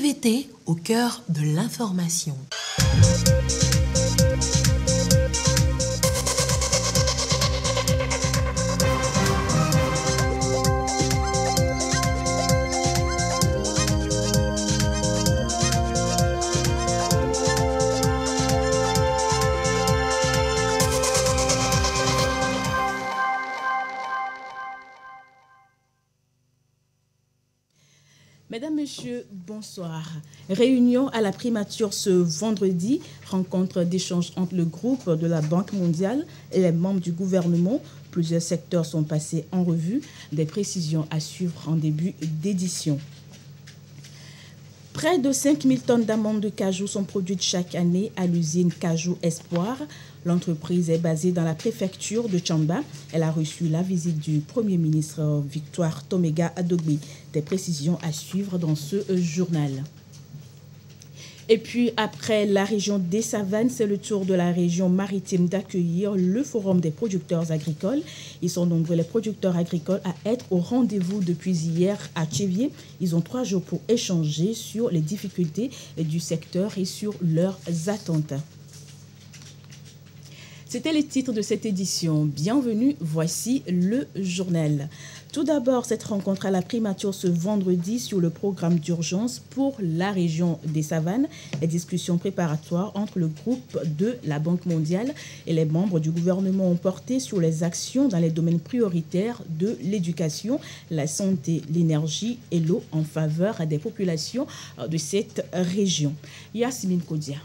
L'actualité au cœur de l'information. Mesdames, Messieurs, bonsoir. Réunion à la primature ce vendredi, rencontre d'échange entre le groupe de la Banque mondiale et les membres du gouvernement. Plusieurs secteurs sont passés en revue. Des précisions à suivre en début d'édition. Près de 5000 tonnes d'amandes de cajou sont produites chaque année à l'usine Cajou Espoir. L'entreprise est basée dans la préfecture de Tchamba. Elle a reçu la visite du Premier ministre Victoire Tomega Adogbe. Des précisions à suivre dans ce journal. Et puis, après la région des Savanes, c'est le tour de la région maritime d'accueillir le Forum des producteurs agricoles. Ils sont nombreux, les producteurs agricoles, à être au rendez-vous depuis hier à Tchévier. Ils ont 3 jours pour échanger sur les difficultés du secteur et sur leurs attentes. C'était les titres de cette édition. Bienvenue, voici le journal. Tout d'abord, cette rencontre à la primature ce vendredi sur le programme d'urgence pour la région des Savanes. Les discussions préparatoires entre le groupe de la Banque mondiale et les membres du gouvernement ont porté sur les actions dans les domaines prioritaires de l'éducation, la santé, l'énergie et l'eau en faveur des populations de cette région. Yasmine Kodia.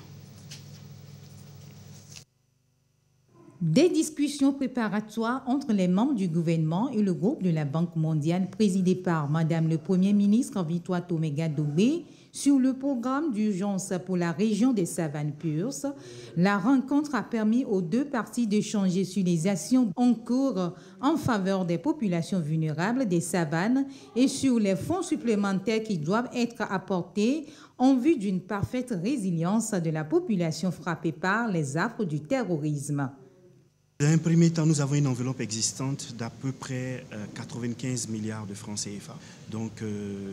Des discussions préparatoires entre les membres du gouvernement et le groupe de la Banque mondiale présidé par Madame le Premier ministre Victoire Tomega Adogbe sur le programme d'urgence pour la région des Savanes Pures. La rencontre a permis aux deux parties d'échanger sur les actions en cours en faveur des populations vulnérables des savanes et sur les fonds supplémentaires qui doivent être apportés en vue d'une parfaite résilience de la population frappée par les affres du terrorisme. Dans un premier temps, nous avons une enveloppe existante d'à peu près 95 milliards de francs CFA. Donc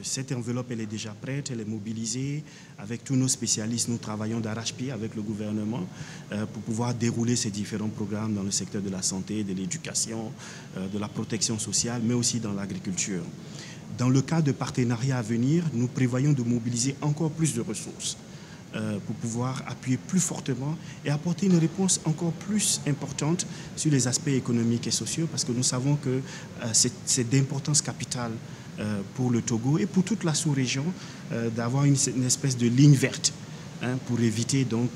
cette enveloppe, elle est déjà prête, elle est mobilisée. Avec tous nos spécialistes, nous travaillons d'arrache-pied avec le gouvernement pour pouvoir dérouler ces différents programmes dans le secteur de la santé, de l'éducation, de la protection sociale, mais aussi dans l'agriculture. Dans le cas de partenariats à venir, nous prévoyons de mobiliser encore plus de ressources pour pouvoir appuyer plus fortement et apporter une réponse encore plus importante sur les aspects économiques et sociaux, parce que nous savons que c'est d'importance capitale pour le Togo et pour toute la sous-région d'avoir une espèce de ligne verte pour éviter donc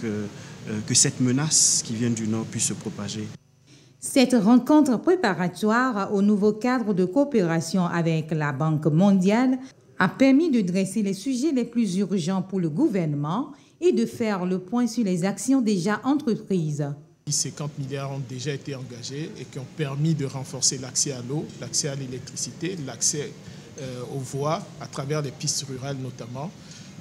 que cette menace qui vient du Nord puisse se propager. Cette rencontre préparatoire au nouveau cadre de coopération avec la Banque mondiale a permis de dresser les sujets les plus urgents pour le gouvernement et de faire le point sur les actions déjà entreprises. 50 milliards ont déjà été engagés et qui ont permis de renforcer l'accès à l'eau, l'accès à l'électricité, l'accès aux voies à travers les pistes rurales notamment.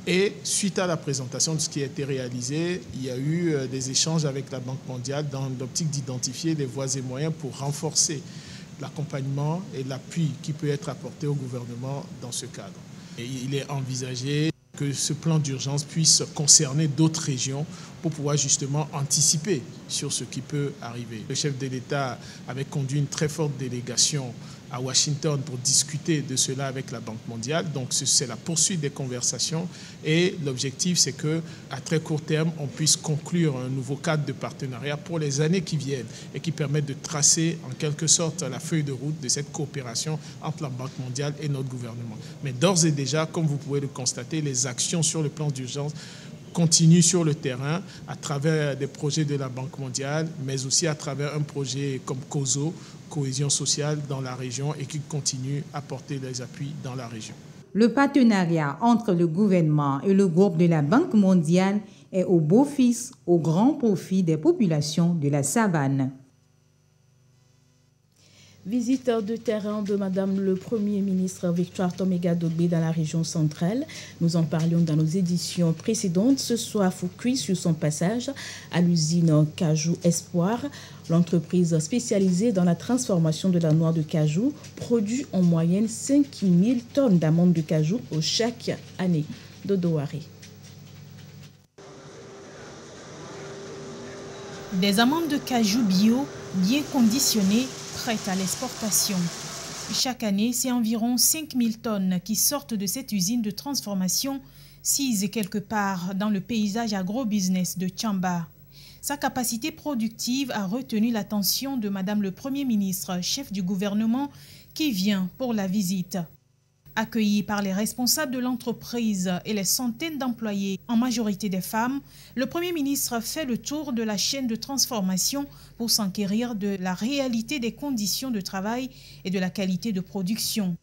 Et suite à la présentation de ce qui a été réalisé, il y a eu des échanges avec la Banque mondiale dans l'optique d'identifier les voies et moyens pour renforcer l'accompagnement et l'appui qui peut être apporté au gouvernement dans ce cadre. Et il est envisagé que ce plan d'urgence puisse concerner d'autres régions pour pouvoir justement anticiper sur ce qui peut arriver. Le chef de l'État avait conduit une très forte délégation à Washington pour discuter de cela avec la Banque mondiale. Donc c'est la poursuite des conversations et l'objectif c'est qu'à très court terme, on puisse conclure un nouveau cadre de partenariat pour les années qui viennent et qui permettent de tracer en quelque sorte la feuille de route de cette coopération entre la Banque mondiale et notre gouvernement. Mais d'ores et déjà, comme vous pouvez le constater, les actions sur le plan d'urgence continue sur le terrain à travers des projets de la Banque mondiale, mais aussi à travers un projet comme COSO, cohésion sociale dans la région, et qui continue à porter des appuis dans la région. Le partenariat entre le gouvernement et le groupe de la Banque mondiale est au beau-fils, au grand profit des populations de la savane. Visite de terrain de Madame le Premier ministre Victoire Tomega Adogbe dans la région centrale. Nous en parlions dans nos éditions précédentes. Ce soir, Foucault sur son passage à l'usine Cajou Espoir. L'entreprise spécialisée dans la transformation de la noix de cajou produit en moyenne 5000 tonnes d'amandes de cajou chaque année. Dodouari. Des amandes de cajou bio bien conditionnées, prêtes à l'exportation. Chaque année, c'est environ 5000 tonnes qui sortent de cette usine de transformation sise quelque part dans le paysage agro-business de Tchamba. Sa capacité productive a retenu l'attention de Madame le Premier ministre, chef du gouvernement, qui vient pour la visite. Accueilli par les responsables de l'entreprise et les centaines d'employés, en majorité des femmes, le Premier ministre fait le tour de la chaîne de transformation pour s'enquérir de la réalité des conditions de travail et de la qualité de production.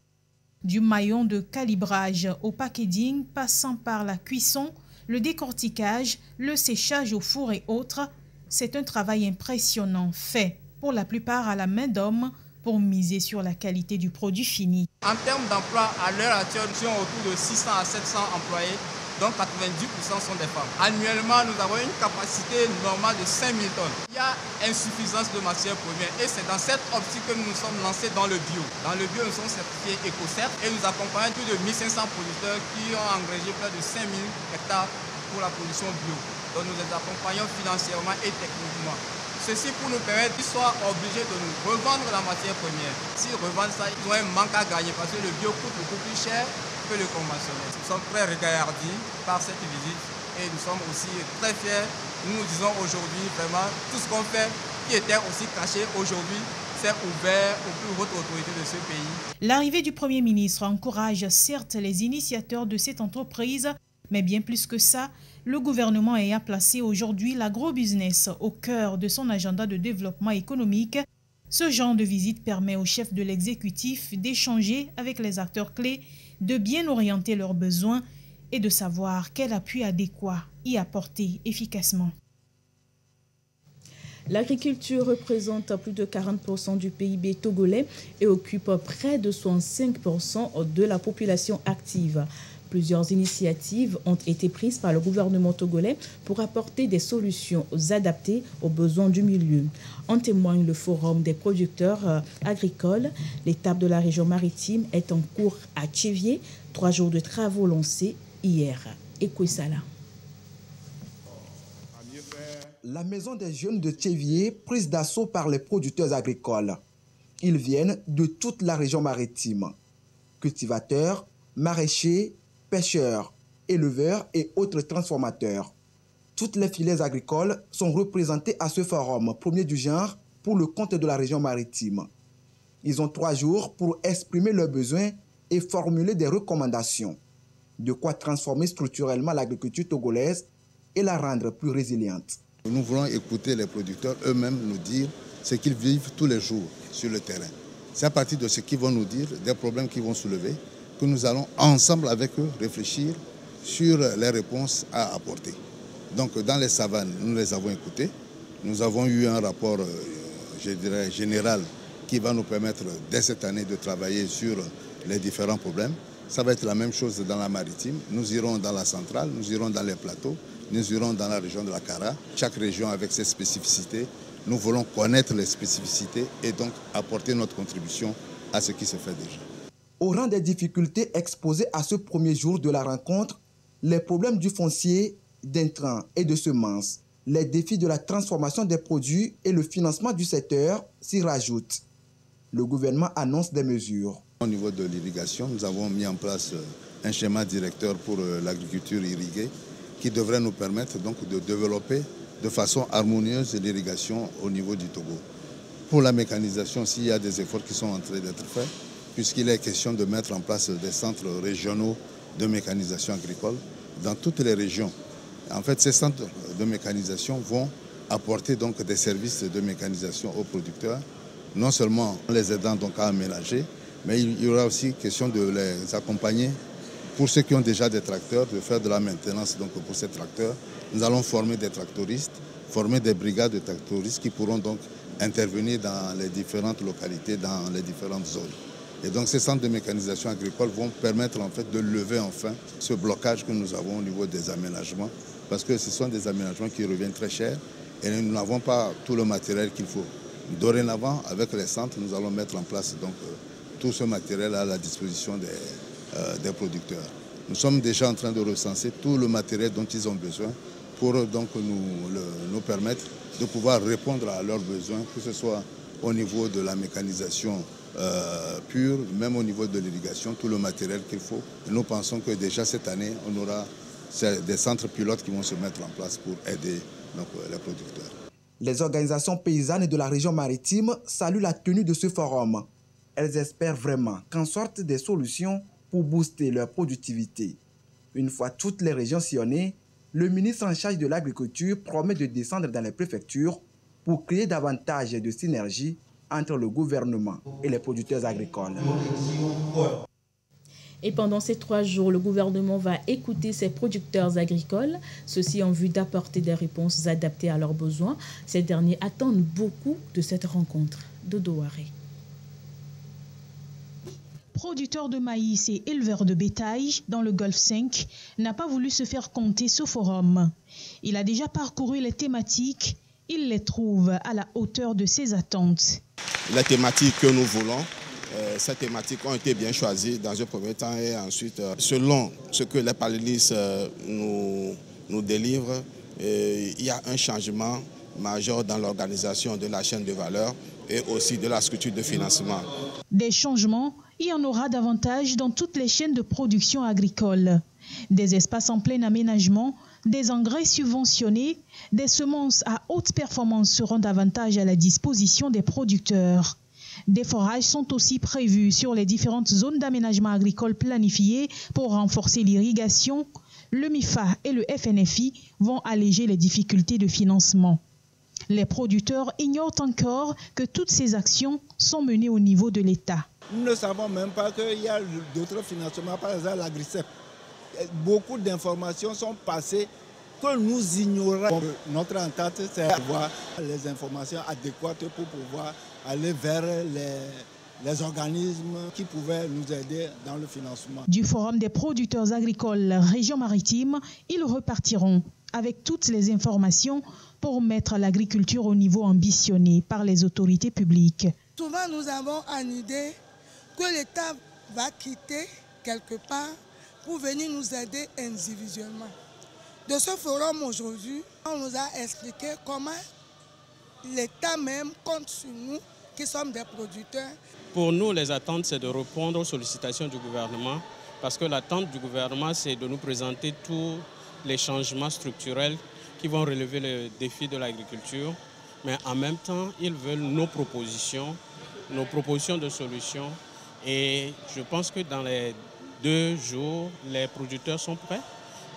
Du maillon de calibrage au packaging, passant par la cuisson, le décortiquage, le séchage au four et autres, c'est un travail impressionnant fait, pour la plupart à la main d'homme, pour miser sur la qualité du produit fini. En termes d'emploi, à l'heure actuelle, nous sommes autour de 600 à 700 employés, dont 90% sont des femmes. Annuellement, nous avons une capacité normale de 5000 tonnes. Il y a insuffisance de matières premières et c'est dans cette optique que nous nous sommes lancés dans le bio. Dans le bio, nous sommes certifiés EcoCert et nous accompagnons plus de 1500 producteurs qui ont engagé près de 5000 hectares pour la production bio. Donc nous les accompagnons financièrement et techniquement. Ceci pour nous permettre qu'ils soient obligés de nous revendre la matière première. S'ils revendent ça, ils ont un manque à gagner parce que le bio coûte beaucoup plus cher que le conventionnel. Nous sommes très regardis par cette visite et nous sommes aussi très fiers. Nous nous disons aujourd'hui vraiment tout ce qu'on fait qui était aussi caché aujourd'hui, c'est ouvert aux plus hautes autorités de ce pays. L'arrivée du Premier ministre encourage certes les initiateurs de cette entreprise, mais bien plus que ça, le gouvernement ayant placé aujourd'hui l'agro-business au cœur de son agenda de développement économique, ce genre de visite permet au chef de l'exécutif d'échanger avec les acteurs clés, de bien orienter leurs besoins et de savoir quel appui adéquat y apporter efficacement. L'agriculture représente plus de 40% du PIB togolais et occupe près de 65% de la population active. Plusieurs initiatives ont été prises par le gouvernement togolais pour apporter des solutions adaptées aux besoins du milieu. En témoigne le Forum des producteurs agricoles. L'étape de la région maritime est en cours à Tchévié. 3 jours de travaux lancés hier. Ekouessala. La maison des jeunes de Tchévié prise d'assaut par les producteurs agricoles. Ils viennent de toute la région maritime. Cultivateurs, maraîchers, pêcheurs, éleveurs et autres transformateurs. Toutes les filières agricoles sont représentées à ce forum, premier du genre, pour le compte de la région maritime. Ils ont 3 jours pour exprimer leurs besoins et formuler des recommandations. De quoi transformer structurellement l'agriculture togolaise et la rendre plus résiliente. Nous voulons écouter les producteurs eux-mêmes nous dire ce qu'ils vivent tous les jours sur le terrain. C'est à partir de ce qu'ils vont nous dire, des problèmes qu'ils vont soulever, que nous allons ensemble avec eux réfléchir sur les réponses à apporter. Donc dans les savanes, nous les avons écoutés. Nous avons eu un rapport, je dirais, général qui va nous permettre dès cette année de travailler sur les différents problèmes. Ça va être la même chose dans la maritime. Nous irons dans la centrale, nous irons dans les plateaux, nous irons dans la région de la Kara. Chaque région avec ses spécificités. Nous voulons connaître les spécificités et donc apporter notre contribution à ce qui se fait déjà. Au rang des difficultés exposées à ce premier jour de la rencontre, les problèmes du foncier, d'intrants et de semences, les défis de la transformation des produits et le financement du secteur s'y rajoutent. Le gouvernement annonce des mesures. Au niveau de l'irrigation, nous avons mis en place un schéma directeur pour l'agriculture irriguée qui devrait nous permettre donc de développer de façon harmonieuse l'irrigation au niveau du Togo. Pour la mécanisation, s'il y a des efforts qui sont en train d'être faits, puisqu'il est question de mettre en place des centres régionaux de mécanisation agricole dans toutes les régions. En fait, ces centres de mécanisation vont apporter donc des services de mécanisation aux producteurs, non seulement en les aidant donc à aménager, mais il y aura aussi question de les accompagner pour ceux qui ont déjà des tracteurs, de faire de la maintenance donc pour ces tracteurs. Nous allons former des tractoristes, former des brigades de tractoristes qui pourront donc intervenir dans les différentes localités, dans les différentes zones. Et donc ces centres de mécanisation agricole vont permettre en fait de lever enfin ce blocage que nous avons au niveau des aménagements, parce que ce sont des aménagements qui reviennent très chers et nous n'avons pas tout le matériel qu'il faut. Dorénavant, avec les centres, nous allons mettre en place donc tout ce matériel à la disposition des producteurs. Nous sommes déjà en train de recenser tout le matériel dont ils ont besoin pour donc nous permettre de pouvoir répondre à leurs besoins, que ce soit au niveau de la mécanisation pure, même au niveau de l'irrigation, tout le matériel qu'il faut. Et nous pensons que déjà cette année, on aura des centres pilotes qui vont se mettre en place pour aider donc, les producteurs. Les organisations paysannes de la région maritime saluent la tenue de ce forum. Elles espèrent vraiment qu'en sortent des solutions pour booster leur productivité. Une fois toutes les régions sillonnées, le ministre en charge de l'agriculture promet de descendre dans les préfectures pour créer davantage de synergie entre le gouvernement et les producteurs agricoles. Et pendant ces 3 jours, le gouvernement va écouter ses producteurs agricoles, ceci en vue d'apporter des réponses adaptées à leurs besoins. Ces derniers attendent beaucoup de cette rencontre. Dodo Waré. Producteur de maïs et éleveur de bétail dans le Golfe 5 n'a pas voulu se faire compter ce forum. Il a déjà parcouru les thématiques, il les trouve à la hauteur de ses attentes. Les thématiques que nous voulons, ces thématiques ont été bien choisies dans un premier temps et ensuite, selon ce que les panélistes nous délivrent, il y a un changement majeur dans l'organisation de la chaîne de valeur et aussi de la structure de financement. Des changements, il y en aura davantage dans toutes les chaînes de production agricole. Des espaces en plein aménagement, des engrais subventionnés, des semences à haute performance seront davantage à la disposition des producteurs. Des forages sont aussi prévus sur les différentes zones d'aménagement agricole planifiées pour renforcer l'irrigation. Le MIFA et le FNFI vont alléger les difficultés de financement. Les producteurs ignorent encore que toutes ces actions sont menées au niveau de l'État. Nous ne savons même pas qu'il y a d'autres financements, par exemple l'Agri-CEP. Beaucoup d'informations sont passées que nous ignorons. Notre entente, c'est d'avoir les informations adéquates pour pouvoir aller vers les organismes qui pouvaient nous aider dans le financement. Du Forum des producteurs agricoles Région Maritime, ils repartiront avec toutes les informations pour mettre l'agriculture au niveau ambitionné par les autorités publiques. Souvent, nous avons une idée que l'État va quitter quelque part pour venir nous aider individuellement. De ce forum aujourd'hui, on nous a expliqué comment l'État même compte sur nous, qui sommes des producteurs. Pour nous, les attentes, c'est de répondre aux sollicitations du gouvernement, parce que l'attente du gouvernement, c'est de nous présenter tous les changements structurels qui vont relever le défi de l'agriculture. Mais en même temps, ils veulent nos propositions de solutions. Et je pense que dans les 2 jours, les producteurs sont prêts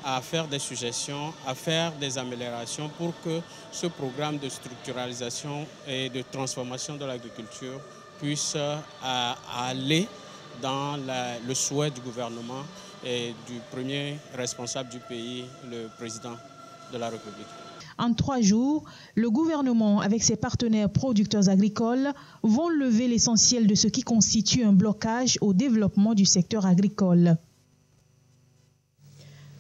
à faire des suggestions, à faire des améliorations pour que ce programme de structuralisation et de transformation de l'agriculture puisse aller dans le souhait du gouvernement et du premier responsable du pays, le président de la République. En 3 jours, le gouvernement, avec ses partenaires producteurs agricoles, vont lever l'essentiel de ce qui constitue un blocage au développement du secteur agricole.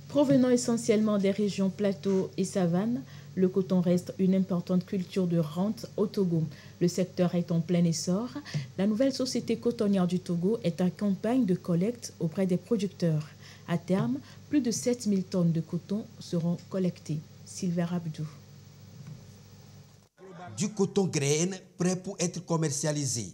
Provenant essentiellement des régions plateaux et savanes, le coton reste une importante culture de rente au Togo. Le secteur est en plein essor. La nouvelle société cotonnière du Togo est en campagne de collecte auprès des producteurs. À terme, plus de 7000 tonnes de coton seront collectées. Sylvain Abdou. Du coton graine prêt pour être commercialisé.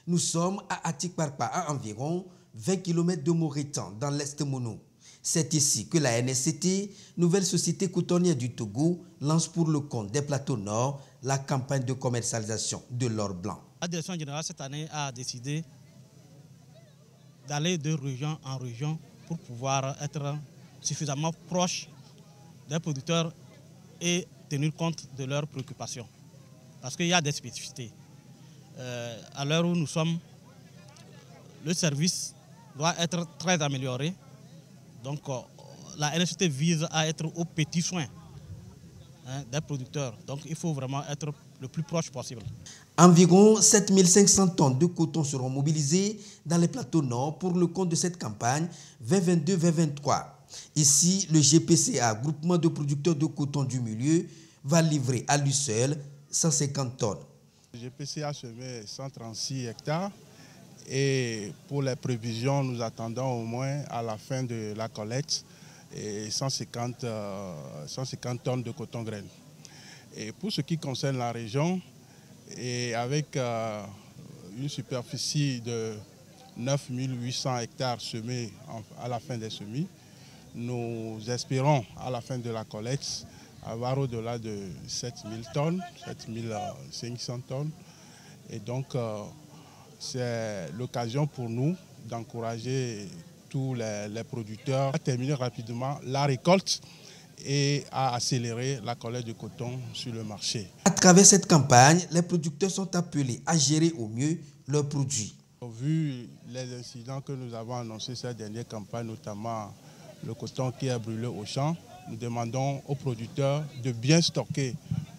Nous sommes à Atikparpa, à environ 20 km de Mouritan, dans l'Est Mono. C'est ici que la NSCT, nouvelle société cotonnière du Togo, lance pour le compte des plateaux nord la campagne de commercialisation de l'or blanc. La direction générale cette année a décidé d'aller de région en région pour pouvoir être suffisamment proche des producteurs et tenir compte de leurs préoccupations. Parce qu'il y a des spécificités. À l'heure où nous sommes, le service doit être très amélioré. Donc la NSCT vise à être aux petits soins des producteurs. Donc il faut vraiment être le plus proche possible. Environ 7500 tonnes de coton seront mobilisées dans les plateaux nord pour le compte de cette campagne 2022-2023. Ici, le GPCA, groupement de producteurs de coton du milieu, va livrer à lui seul 150 tonnes. Le GPCA se met 136 hectares Et pour les prévisions, nous attendons au moins à la fin de la collecte 150 tonnes de coton graine. Et pour ce qui concerne la région, et avec une superficie de 9 800 hectares semés à la fin des semis, nous espérons à la fin de la collecte avoir au-delà de 7 000 tonnes, 7 500 tonnes. Et donc, c'est l'occasion pour nous d'encourager tous les producteurs à terminer rapidement la récolte et à accélérer la collecte de coton sur le marché. À travers cette campagne, les producteurs sont appelés à gérer au mieux leurs produits. Vu les incidents que nous avons annoncés cette dernière campagne, notamment le coton qui est brûlé au champ, nous demandons aux producteurs de bien stocker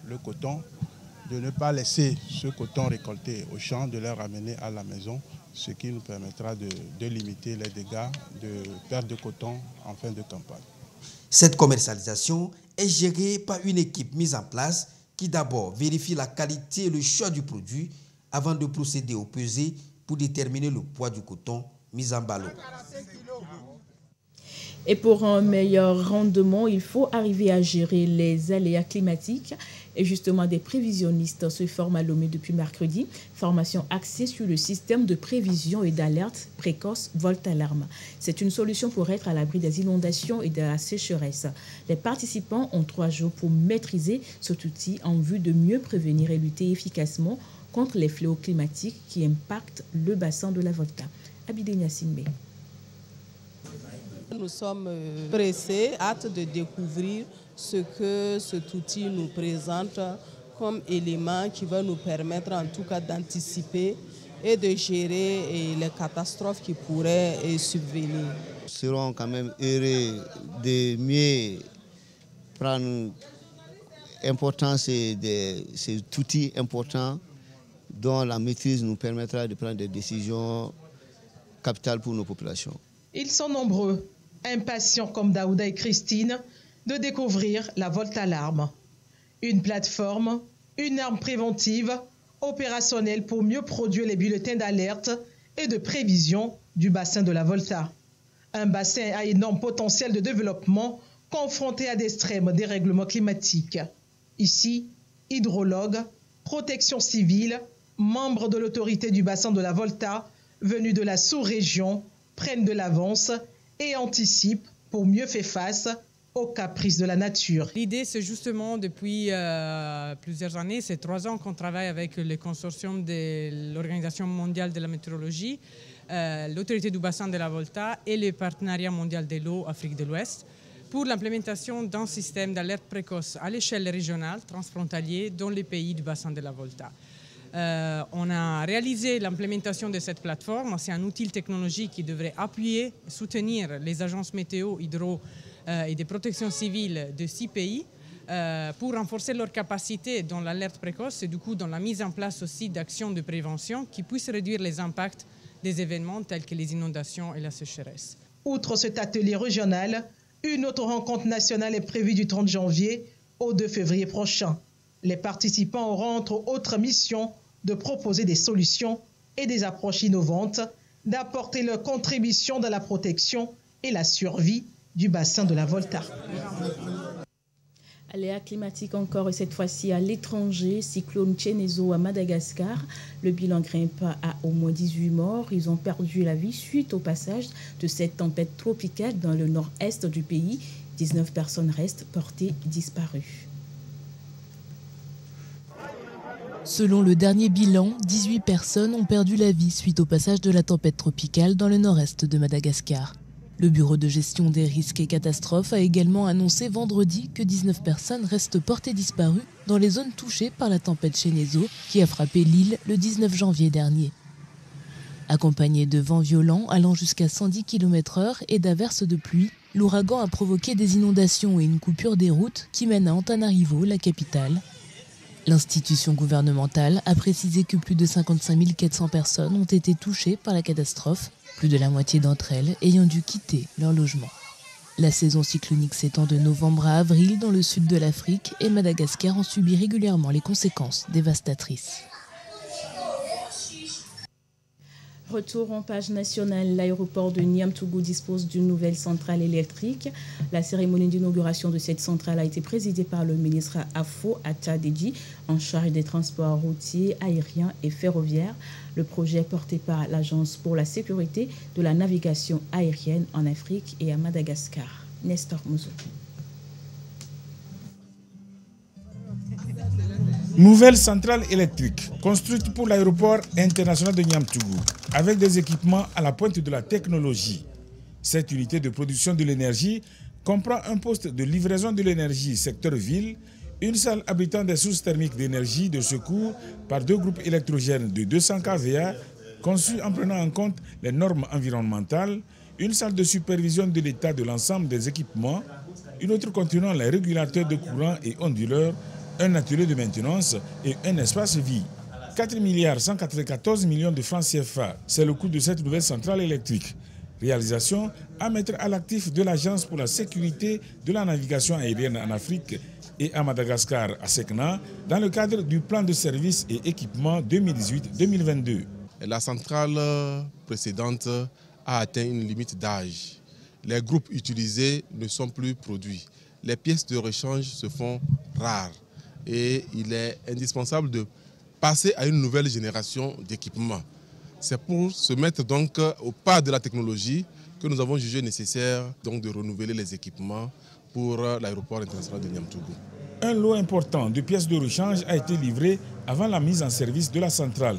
le coton, de ne pas laisser ce coton récolté au champ, de le ramener à la maison, ce qui nous permettra de limiter les dégâts de perte de coton en fin de campagne. Cette commercialisation est gérée par une équipe mise en place qui d'abord vérifie la qualité et le choix du produit avant de procéder au pesé pour déterminer le poids du coton mis en ballot. Et pour un meilleur rendement, il faut arriver à gérer les aléas climatiques. Et justement, des prévisionnistes se forment à Lomé depuis mercredi. Formation axée sur le système de prévision et d'alerte précoce Voltalarme. C'est une solution pour être à l'abri des inondations et de la sécheresse. Les participants ont 3 jours pour maîtriser cet outil en vue de mieux prévenir et lutter efficacement contre les fléaux climatiques qui impactent le bassin de la Volta. Abidé Nyassimbe. Nous sommes pressés, hâte de découvrir ce que cet outil nous présente comme élément qui va nous permettre en tout cas d'anticiper et de gérer les catastrophes qui pourraient subvenir. Nous serons quand même heureux de mieux prendre l'importance de cet outil important dont la maîtrise nous permettra de prendre des décisions capitales pour nos populations. Ils sont nombreux, impatients comme Daouda et Christine, de découvrir la Voltalarme. Une plateforme, une arme préventive, opérationnelle pour mieux produire les bulletins d'alerte et de prévision du bassin de la Volta. Un bassin à énorme potentiel de développement confronté à d'extrêmes dérèglements climatiques. Ici, hydrologues, protection civile, membres de l'autorité du bassin de la Volta, venus de la sous-région, prennent de l'avance et anticipent pour mieux faire face aux caprices de la nature. L'idée, c'est justement depuis plusieurs années, c'est 3 ans qu'on travaille avec le consortium de l'Organisation mondiale de la météorologie, l'autorité du bassin de la Volta et le partenariat mondial de l'eau Afrique de l'Ouest pour l'implémentation d'un système d'alerte précoce à l'échelle régionale, transfrontalier, dans les pays du bassin de la Volta. On a réalisé l'implémentation de cette plateforme. C'est un outil technologique qui devrait appuyer, soutenir les agences météo, hydro et de protection civile de 6 pays pour renforcer leur capacité dans l'alerte précoce et du coup dans la mise en place aussi d'actions de prévention qui puissent réduire les impacts des événements tels que les inondations et la sécheresse. Outre cet atelier régional, une autre rencontre nationale est prévue du 30 janvier au 2 février prochain. Les participants auront entre autres missions de proposer des solutions et des approches innovantes, d'apporter leur contribution dans la protection et la survie du bassin de la Volta. Aléa climatique encore et cette fois-ci à l'étranger, cyclone Chenezo à Madagascar. Le bilan grimpe à au moins 18 morts. Ils ont perdu la vie suite au passage de cette tempête tropicale dans le nord-est du pays. 19 personnes restent portées disparues. Selon le dernier bilan, 18 personnes ont perdu la vie suite au passage de la tempête tropicale dans le nord-est de Madagascar. Le Bureau de gestion des risques et catastrophes a également annoncé vendredi que 19 personnes restent portées disparues dans les zones touchées par la tempête Chenezo qui a frappé l'île le 19 janvier dernier. Accompagné de vents violents allant jusqu'à 110 km/h et d'averses de pluie, l'ouragan a provoqué des inondations et une coupure des routes qui mènent à Antananarivo, la capitale. L'institution gouvernementale a précisé que plus de 55 400 personnes ont été touchées par la catastrophe, plus de la moitié d'entre elles ayant dû quitter leur logement. La saison cyclonique s'étend de novembre à avril dans le sud de l'Afrique et Madagascar en subit régulièrement les conséquences dévastatrices. Retour en page nationale, l'aéroport de Niamtougou dispose d'une nouvelle centrale électrique. La cérémonie d'inauguration de cette centrale a été présidée par le ministre Afo Atadedji, en charge des transports routiers, aériens et ferroviaires. Le projet porté par l'Agence pour la sécurité de la navigation aérienne en Afrique et à Madagascar. Nestor Mouzou. Nouvelle centrale électrique construite pour l'aéroport international de Niamtougou avec des équipements à la pointe de la technologie. Cette unité de production de l'énergie comprend un poste de livraison de l'énergie secteur ville, une salle abritant des sources thermiques d'énergie de secours par 2 groupes électrogènes de 200 kVA conçus en prenant en compte les normes environnementales, une salle de supervision de l'état de l'ensemble des équipements, une autre contenant les régulateurs de courant et onduleurs, un atelier de maintenance et un espace vie. 4 milliards 194 millions de francs CFA, c'est le coût de cette nouvelle centrale électrique. Réalisation à mettre à l'actif de l'Agence pour la sécurité de la navigation aérienne en Afrique et à Madagascar, à Sekna, dans le cadre du plan de services et équipement 2018-2022. La centrale précédente a atteint une limite d'âge. Les groupes utilisés ne sont plus produits. Les pièces de rechange se font rares. Et il est indispensable de passer à une nouvelle génération d'équipements. C'est pour se mettre donc au pas de la technologie que nous avons jugé nécessaire donc de renouveler les équipements pour l'aéroport international de Niamtougou. Un lot important de pièces de rechange a été livré avant la mise en service de la centrale.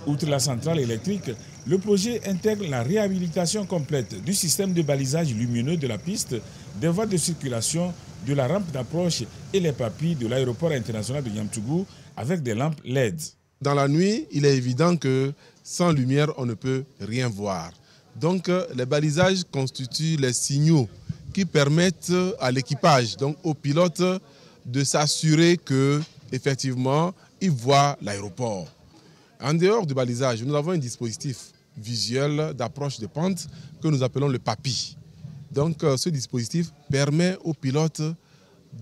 Outre la centrale électrique, le projet intègre la réhabilitation complète du système de balisage lumineux de la piste, des voies de circulation, de la rampe d'approche et les papilles de l'aéroport international de Niamtougou avec des lampes LED. Dans la nuit, il est évident que sans lumière, on ne peut rien voir. Donc les balisages constituent les signaux qui permettent à l'équipage, donc aux pilotes, de s'assurer que effectivement, ils voient l'aéroport. En dehors du balisage, nous avons un dispositif visuel d'approche de pente que nous appelons le PAPI. Donc ce dispositif permet au pilote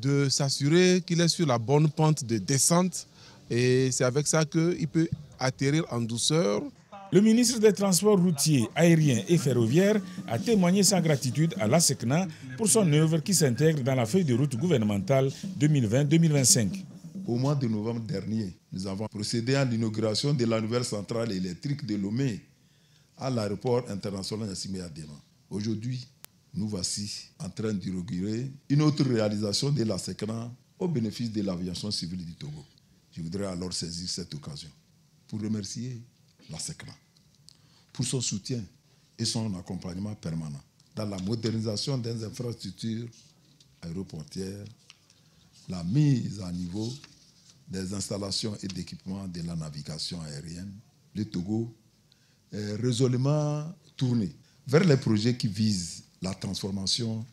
de s'assurer qu'il est sur la bonne pente de descente et c'est avec ça qu'il peut atterrir en douceur. Le ministre des Transports routiers, aériens et ferroviaires a témoigné sa gratitude à l'ASECNA pour son œuvre qui s'intègre dans la feuille de route gouvernementale 2020-2025. Au mois de novembre dernier, nous avons procédé à l'inauguration de la nouvelle centrale électrique de Lomé à l'aéroport international Yassine Adema. Aujourd'hui, nous voici en train d'inaugurer une autre réalisation de la SECNA au bénéfice de l'aviation civile du Togo. Je voudrais alors saisir cette occasion pour remercier la SECNA pour son soutien et son accompagnement permanent dans la modernisation des infrastructures aéroportières, la mise à niveau des installations et d'équipements de la navigation aérienne. Le Togo est résolument tourné vers les projets qui visent la transformation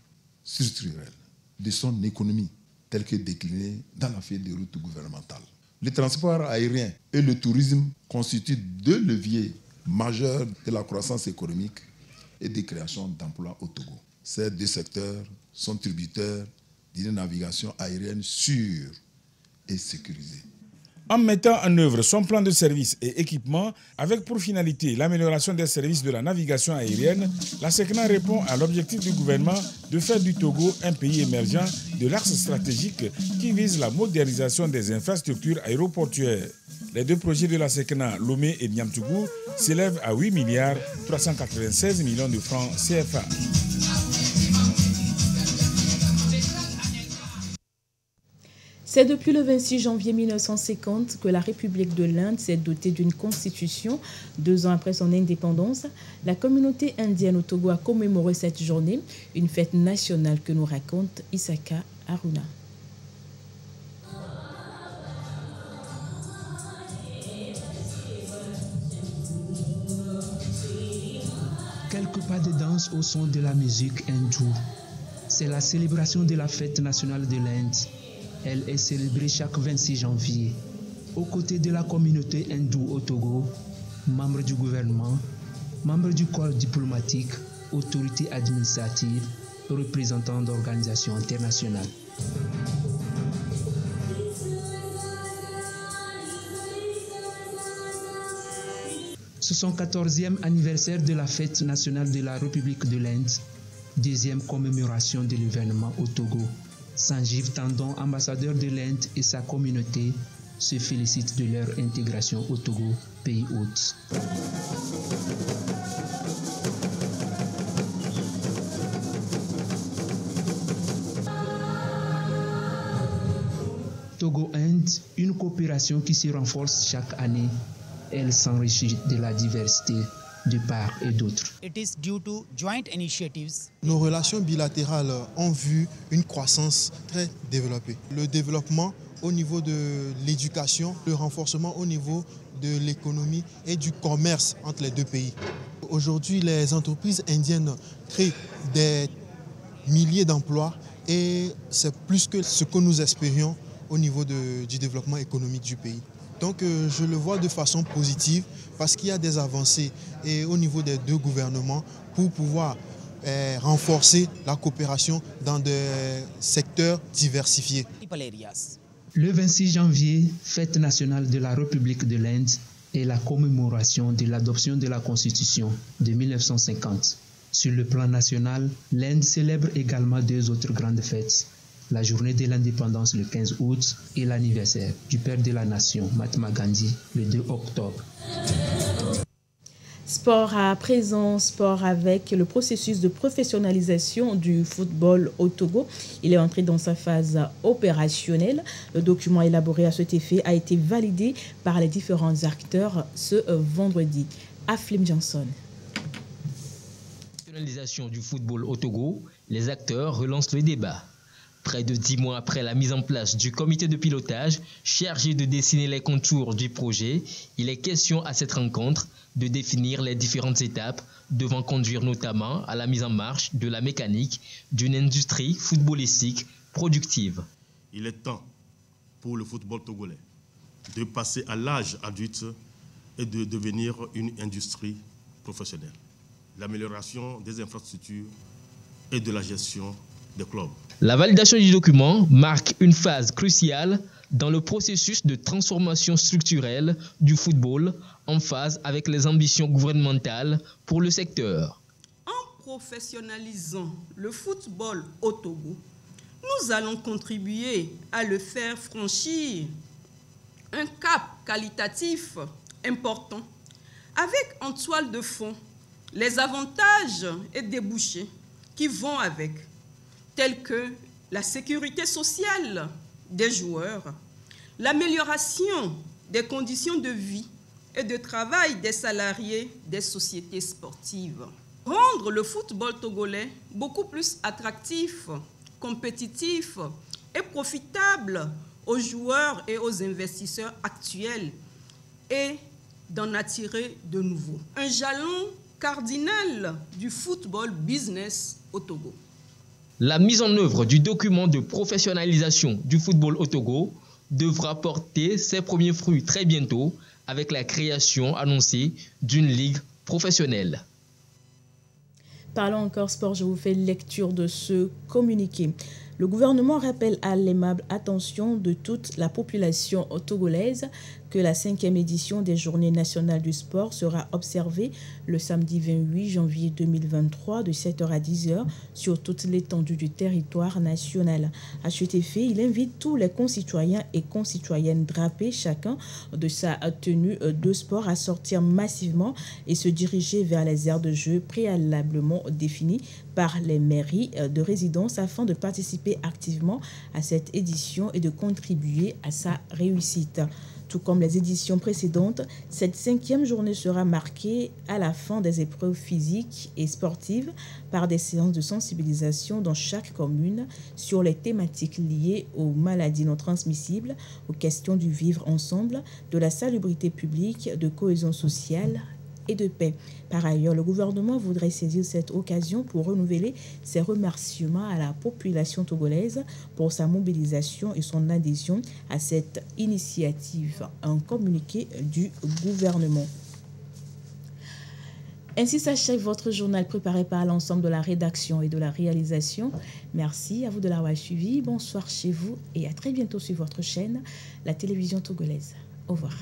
structurelle de son économie, telle que déclinée dans la feuille de route gouvernementale. Le transport aérien et le tourisme constituent 2 leviers majeurs de la croissance économique et de création d'emplois au Togo. Ces 2 secteurs sont tributaires d'une navigation aérienne sûre et sécurisée. En mettant en œuvre son plan de services et équipements, avec pour finalité l'amélioration des services de la navigation aérienne, la SECNA répond à l'objectif du gouvernement de faire du Togo un pays émergent de l'axe stratégique qui vise la modernisation des infrastructures aéroportuaires. Les 2 projets de la SECNA, Lomé et Niamtougou, s'élèvent à 8 milliards 396 millions de francs CFA. C'est depuis le 26 janvier 1950 que la République de l'Inde s'est dotée d'une constitution. 2 ans après son indépendance, la communauté indienne au Togo a commémoré cette journée, une fête nationale que nous raconte Isaka Aruna. Quelques pas de danse au son de la musique hindoue. C'est la célébration de la fête nationale de l'Inde. Elle est célébrée chaque 26 janvier. Aux côtés de la communauté hindoue au Togo, membres du gouvernement, membres du corps diplomatique, autorités administratives, représentants d'organisations internationales. 74e anniversaire de la fête nationale de la République de l'Inde, deuxième commémoration de l'événement au Togo. Sanjeev Tandon, ambassadeur de l'Inde et sa communauté, se félicitent de leur intégration au Togo, pays hôte. Togo-Inde, une coopération qui se renforce chaque année. Elle s'enrichit de la diversité de part et d'autre. Nos relations bilatérales ont vu une croissance très développée. Le développement au niveau de l'éducation, le renforcement au niveau de l'économie et du commerce entre les deux pays. Aujourd'hui, les entreprises indiennes créent des milliers d'emplois et c'est plus que ce que nous espérions au niveau du développement économique du pays. Donc je le vois de façon positive parce qu'il y a des avancées et au niveau des deux gouvernements pour pouvoir renforcer la coopération dans des secteurs diversifiés. Le 26 janvier, fête nationale de la République de l'Inde et la commémoration de l'adoption de la Constitution de 1950. Sur le plan national, l'Inde célèbre également deux autres grandes fêtes. La journée de l'indépendance le 15 août et l'anniversaire du père de la nation, Mahatma Gandhi, le 2 octobre. Sport à présent, sport avec le processus de professionnalisation du football au Togo. Il est entré dans sa phase opérationnelle. Le document élaboré à cet effet a été validé par les différents acteurs ce vendredi. Aflim Johnson. Professionnalisation du football au Togo, les acteurs relancent le débat. Près de 10 mois après la mise en place du comité de pilotage chargé de dessiner les contours du projet, il est question à cette rencontre de définir les différentes étapes devant conduire notamment à la mise en marche de la mécanique d'une industrie footballistique productive. Il est temps pour le football togolais de passer à l'âge adulte et de devenir une industrie professionnelle. L'amélioration des infrastructures et de la gestion des clubs. La validation du document marque une phase cruciale dans le processus de transformation structurelle du football en phase avec les ambitions gouvernementales pour le secteur. En professionnalisant le football au Togo, nous allons contribuer à le faire franchir un cap qualitatif important avec en toile de fond les avantages et débouchés qui vont avec, tels que la sécurité sociale des joueurs, l'amélioration des conditions de vie et de travail des salariés des sociétés sportives. Rendre le football togolais beaucoup plus attractif, compétitif et profitable aux joueurs et aux investisseurs actuels et d'en attirer de nouveaux. Un jalon cardinal du football business au Togo. La mise en œuvre du document de professionnalisation du football au Togo devra porter ses premiers fruits très bientôt avec la création annoncée d'une ligue professionnelle. Parlons encore sport, je vous fais lecture de ce communiqué. Le gouvernement rappelle à l'aimable attention de toute la population togolaise que la 5e édition des Journées nationales du sport sera observée le samedi 28 janvier 2023 de 7h à 10h sur toute l'étendue du territoire national. À cet effet, il invite tous les concitoyens et concitoyennes drapés chacun de sa tenue de sport à sortir massivement et se diriger vers les aires de jeu préalablement définies par les mairies de résidence afin de participer activement à cette édition et de contribuer à sa réussite. Tout comme les éditions précédentes, cette 5e journée sera marquée à la fin des épreuves physiques et sportives par des séances de sensibilisation dans chaque commune sur les thématiques liées aux maladies non transmissibles, aux questions du vivre ensemble, de la salubrité publique, de cohésion sociale et de paix. Par ailleurs, le gouvernement voudrait saisir cette occasion pour renouveler ses remerciements à la population togolaise pour sa mobilisation et son adhésion à cette initiative. Un communiqué du gouvernement. Ainsi s'achève votre journal préparé par l'ensemble de la rédaction et de la réalisation. Merci à vous de l'avoir suivi. Bonsoir chez vous et à très bientôt sur votre chaîne, la télévision togolaise. Au revoir.